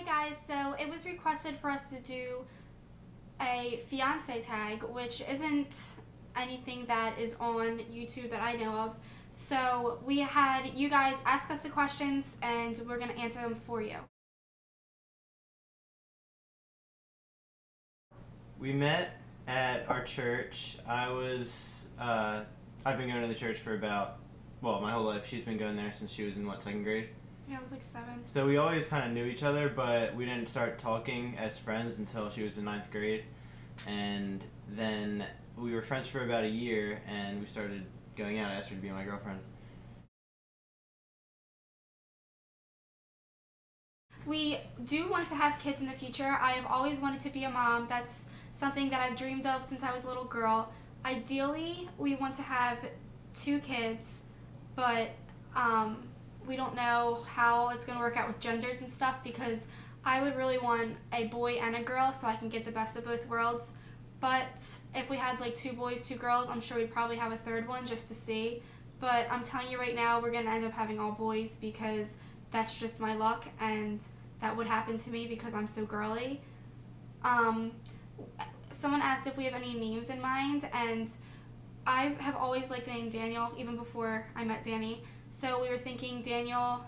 Hi guys, so it was requested for us to do a fiance tag, which isn't anything that is on YouTube that I know of. So we had you guys ask us the questions and we're going to answer them for you. We met at our church. I've been going to the church for my whole life. She's been going there since she was in, second grade? Yeah, I was like 7. So we always kind of knew each other, but we didn't start talking as friends until she was in 9th grade. And then we were friends for about a year, and we started going out. I asked her to be my girlfriend. We do want to have kids in the future. I have always wanted to be a mom. That's something that I've dreamed of since I was a little girl. Ideally, we want to have 2 kids, but we don't know how it's going to work out with genders and stuff, because I would really want a boy and a girl so I can get the best of both worlds. But if we had like 2 boys, 2 girls, I'm sure we'd probably have a 3rd one just to see. But I'm telling you right now, we're going to end up having all boys because that's just my luck, and that would happen to me because I'm so girly. Someone asked if we have any names in mind, and I have always liked the name Daniel, even before I met Danny. So we were thinking Daniel.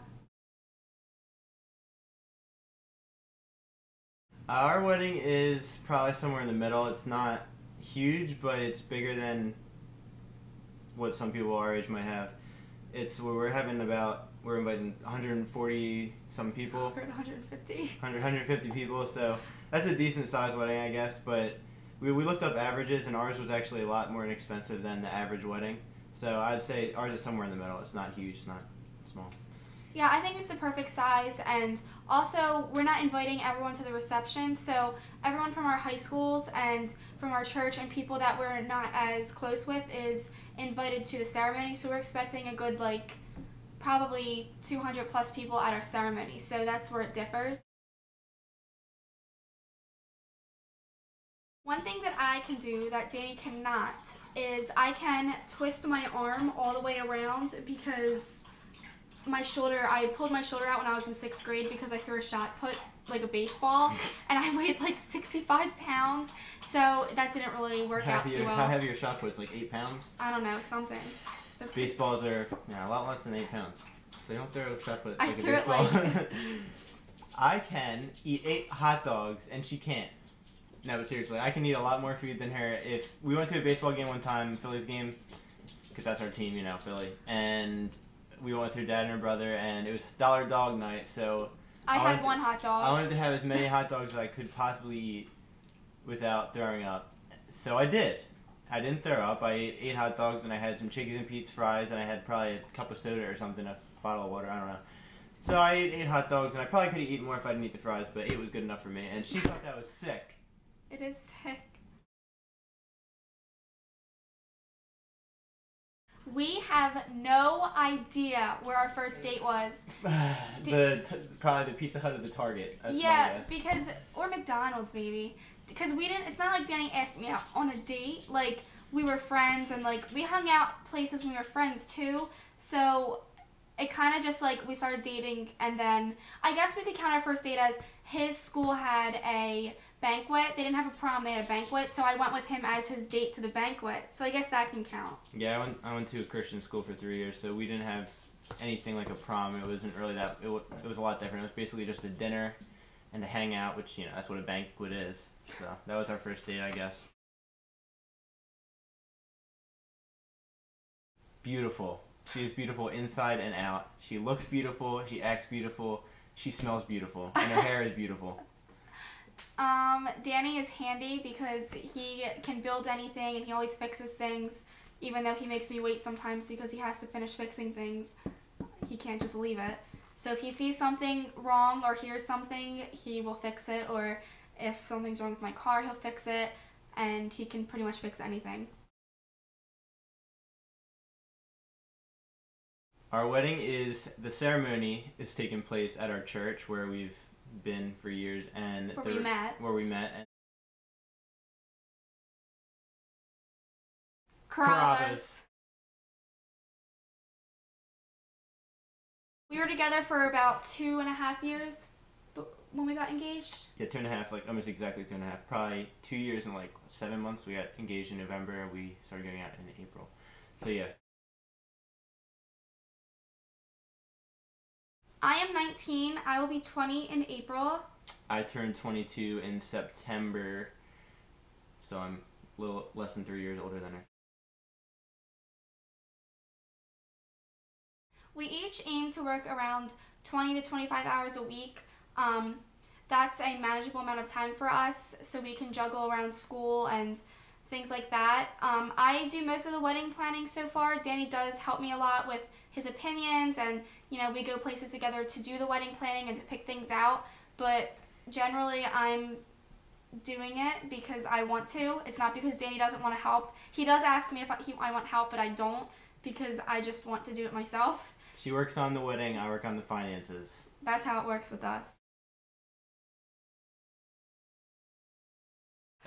Our wedding is probably somewhere in the middle. It's not huge, but it's bigger than what some people our age might have. We're inviting 140 some people. 150. 150 people, so that's a decent sized wedding, I guess, but we looked up averages, and ours was actually a lot more inexpensive than the average wedding. So I'd say ours is somewhere in the middle. It's not huge, it's not small. Yeah, I think it's the perfect size, and also we're not inviting everyone to the reception, so everyone from our high schools and from our church and people that we're not as close with is invited to the ceremony, so we're expecting a good probably 200 plus people at our ceremony, so that's where it differs. One thing that I can do that Danny cannot is I can twist my arm all the way around, because I pulled my shoulder out when I was in 6th grade because I threw a shot put like a baseball, and I weighed like 65 pounds, so that didn't really work out too well. How heavy your shot put? It's like 8 pounds? I don't know, something. Baseballs are a lot less than 8 pounds. So you don't throw a shot put like a baseball. I can eat 8 hot dogs, and she can't. No, but seriously, I can eat a lot more food than her. If we went to a baseball game one time, Phillies game, because that's our team, Philly, and we went with her dad and her brother, and it was dollar dog night, so I had 1 hot dog. I wanted to have as many hot dogs as I could possibly eat without throwing up. So I did. I didn't throw up. I ate 8 hot dogs, and I had some Chickies and Pete's fries, and I had probably a cup of soda or something, a bottle of water, I don't know. So I ate 8 hot dogs, and I probably could have eaten more if I didn't eat the fries, but 8 was good enough for me, and she thought that was sick. It is sick. We have no idea where our first date was. Probably the Pizza Hut or the Target. That's yeah, or McDonald's maybe. Because it's not like Danny asked me out on a date. Like, we were friends, and we hung out places when we were friends too. So it kind of just we started dating, and then I guess we could count our first date as his school had a banquet. They didn't have a prom, they had a banquet, so I went with him as his date to the banquet. So I guess that can count. Yeah, I went to a Christian school for 3 years, so we didn't have anything like a prom. It wasn't really that. It was a lot different. It was basically just a dinner and a hangout, which that's what a banquet is. So that was our first date, I guess. Beautiful. She is beautiful inside and out. She looks beautiful. She acts beautiful. She smells beautiful, and her hair is beautiful. Danny is handy because he can build anything, and he always fixes things, even though he makes me wait sometimes because he has to finish fixing things. He can't just leave it. So if he sees something wrong or hears something, he will fix it, or if something's wrong with my car, he'll fix it, and he can pretty much fix anything. Our the ceremony is taking place at our church where we've been for years, and where we met. And Carrabba's. We were together for about 2.5 years when we got engaged? Yeah, 2.5, like almost exactly 2.5. Probably 2 years and like 7 months. We got engaged in November. We started going out in April. So yeah. I am 19. I will be 20 in April. I turned 22 in September, so I'm a little less than 3 years older than her. We each aim to work around 20 to 25 hours a week. That's a manageable amount of time for us, so we can juggle around school and things like that. I do most of the wedding planning so far. Danny does help me a lot with his opinions, and we go places together to do the wedding planning and to pick things out. But generally, I'm doing it because I want to. It's not because Danny doesn't want to help. He does ask me if I want help, but I don't, because I just want to do it myself. She works on the wedding, I work on the finances. That's how it works with us.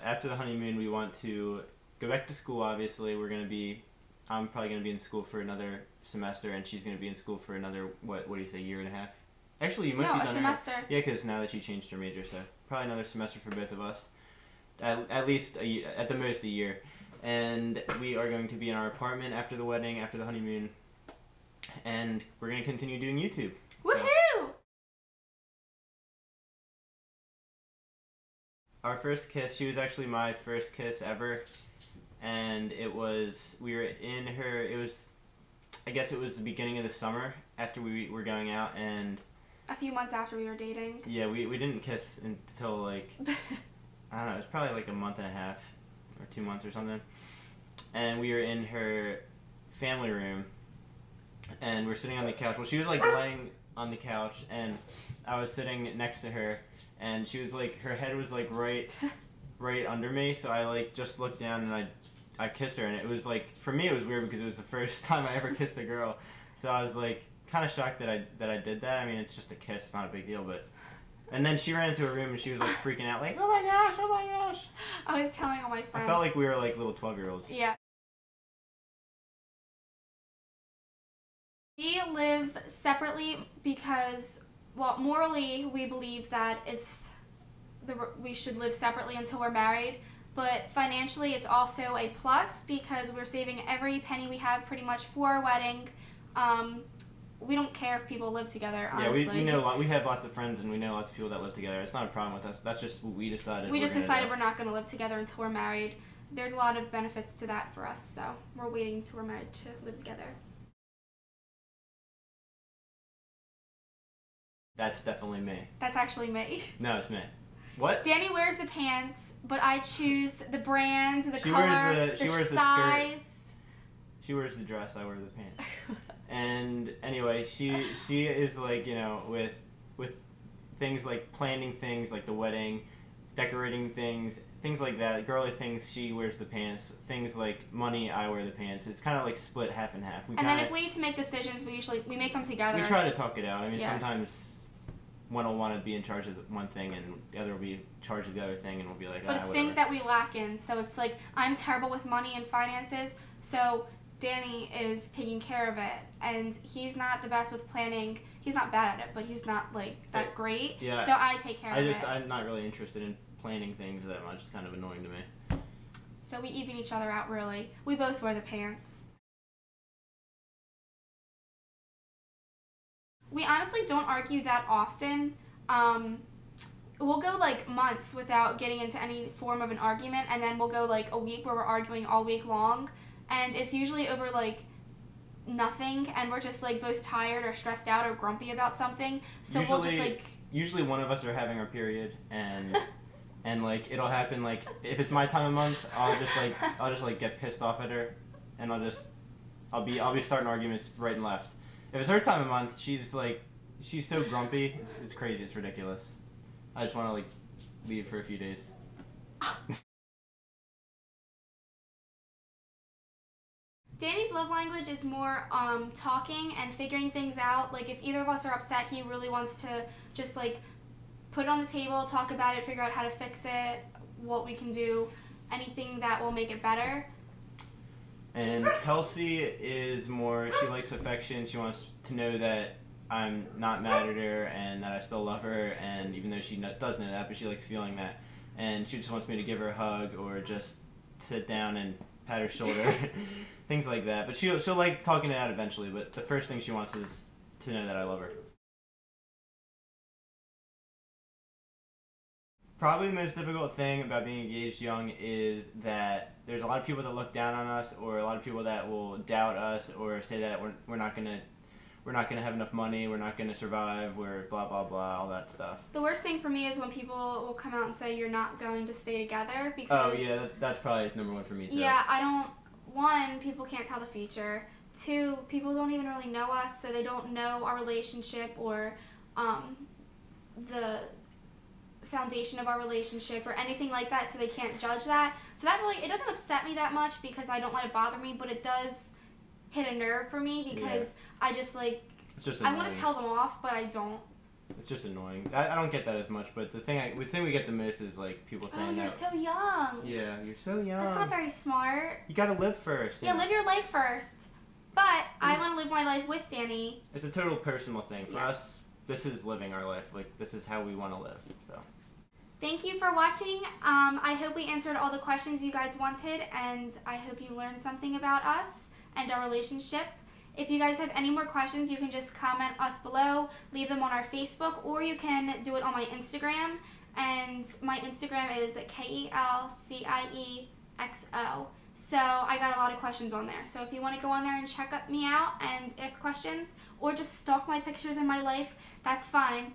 After the honeymoon, we want to go back to school, obviously. I'm probably going to be in school for another semester, and she's going to be in school for another, what do you say, year and a half? Actually, you might be done. No, a semester. Yeah, because now that she changed her major, so probably another semester for both of us. At least, at the most, a year. And we are going to be in our apartment after the wedding, after the honeymoon. And we're going to continue doing YouTube. Woohoo! So. Our first kiss, she was actually my first kiss ever. And I guess it was the beginning of the summer after we were going out, and a few months after we were dating. Yeah, we didn't kiss until like, I don't know, it was probably like a month and a half or 2 months or something. And we were in her family room, and we're sitting on the couch. Well, she was like laying on the couch, and I was sitting next to her, and she was like, her head was like right under me, so I like just looked down and I kissed her, and it was like, for me it was weird because it was the first time I ever kissed a girl, so I was like kind of shocked that I did that. I mean, it's just a kiss, it's not a big deal, but. And then she ran into her room and she was like freaking out, like, oh my gosh. I was telling all my friends. I felt like we were like little 12-year-olds. Yeah. We live separately because, well, morally we believe that we should live separately until we're married, but financially it's also a plus because we're saving every penny we have pretty much for our wedding. We don't care if people live together, honestly. Yeah, we have lots of friends and we know lots of people that live together. It's not a problem with us. That's just what we decided. We just decided we're not going to live together until we're married. There's a lot of benefits to that for us, so we're waiting till we're married to live together. That's definitely me. That's actually me. No, it's me. What? Danny wears the pants, but I choose the brand, the color, she wears size. The skirt. She wears the dress, I wear the pants. And anyway, she is like, with things like planning things like the wedding, decorating things like that, girly things, she wears the pants. Things like money, I wear the pants. It's kind of like split half and half. Then if we need to make decisions, we make them together. We try to talk it out. I mean, sometimes one will want to be in charge of one thing and the other will be in charge of the other thing, and we'll be like, but it's things that we lack in. So it's like, I'm terrible with money and finances, so Danny is taking care of it, and he's not the best with planning. He's not bad at it, but he's not like that great. Yeah. So I take care of it. I'm not really interested in planning things that much. It's kind of annoying to me. So we even each other out, really. We both wear the pants. We honestly don't argue that often. We'll go like months without getting into any form of an argument, and then we'll go like a week where we're arguing all week long. And it's usually over like nothing, and we're just like both tired or stressed out or grumpy about something. So we'll just like. Usually one of us are having our period, and like it'll happen like if it's my time of month, I'll just get pissed off at her, and I'll be starting arguments right and left. If it's her time of month, she's so grumpy. It's crazy. It's ridiculous. I just want to like leave for a few days. Danny's love language is more talking and figuring things out. Like if either of us are upset, he really wants to just like put it on the table, talk about it, figure out how to fix it, what we can do, anything that will make it better. And Kelsey is more, she likes affection. She wants to know that I'm not mad at her and that I still love her, and even though she does know that, but she likes feeling that, and she just wants me to give her a hug or just sit down and pat her shoulder, things like that. But she'll like talking it out eventually, but the first thing she wants is to know that I love her. Probably the most difficult thing about being engaged young is that there's a lot of people that look down on us, or a lot of people that will doubt us or say that we're not gonna have enough money, we're not gonna survive, we're blah blah blah, all that stuff. The worst thing for me is when people will come out and say you're not going to stay together because. Oh yeah, that's probably number one for me too. Yeah, I don't. One, people can't tell the future. Two, people don't even really know us, so they don't know our relationship or the foundation of our relationship or anything like that, so they can't judge that. So that really, it doesn't upset me that much because I don't let it bother me, but it does hit a nerve for me because I just like, I want to tell them off, but I don't. It's just annoying. I don't get that as much, but the thing we get the most is like people saying, "Oh, you're that, so young." Yeah, you're so young. That's not very smart. You gotta live first. Yeah, live your life first. But I want to live my life with Danny. It's a total personal thing. For us, this is living our life. Like, this is how we want to live. So. Thank you for watching. I hope we answered all the questions you guys wanted, and I hope you learned something about us and our relationship. If you guys have any more questions, you can just comment us below, leave them on our Facebook, or you can do it on my Instagram. And my Instagram is KELCIEXO. So I got a lot of questions on there. So if you want to go on there and check me out and ask questions, or just stalk my pictures in my life, that's fine.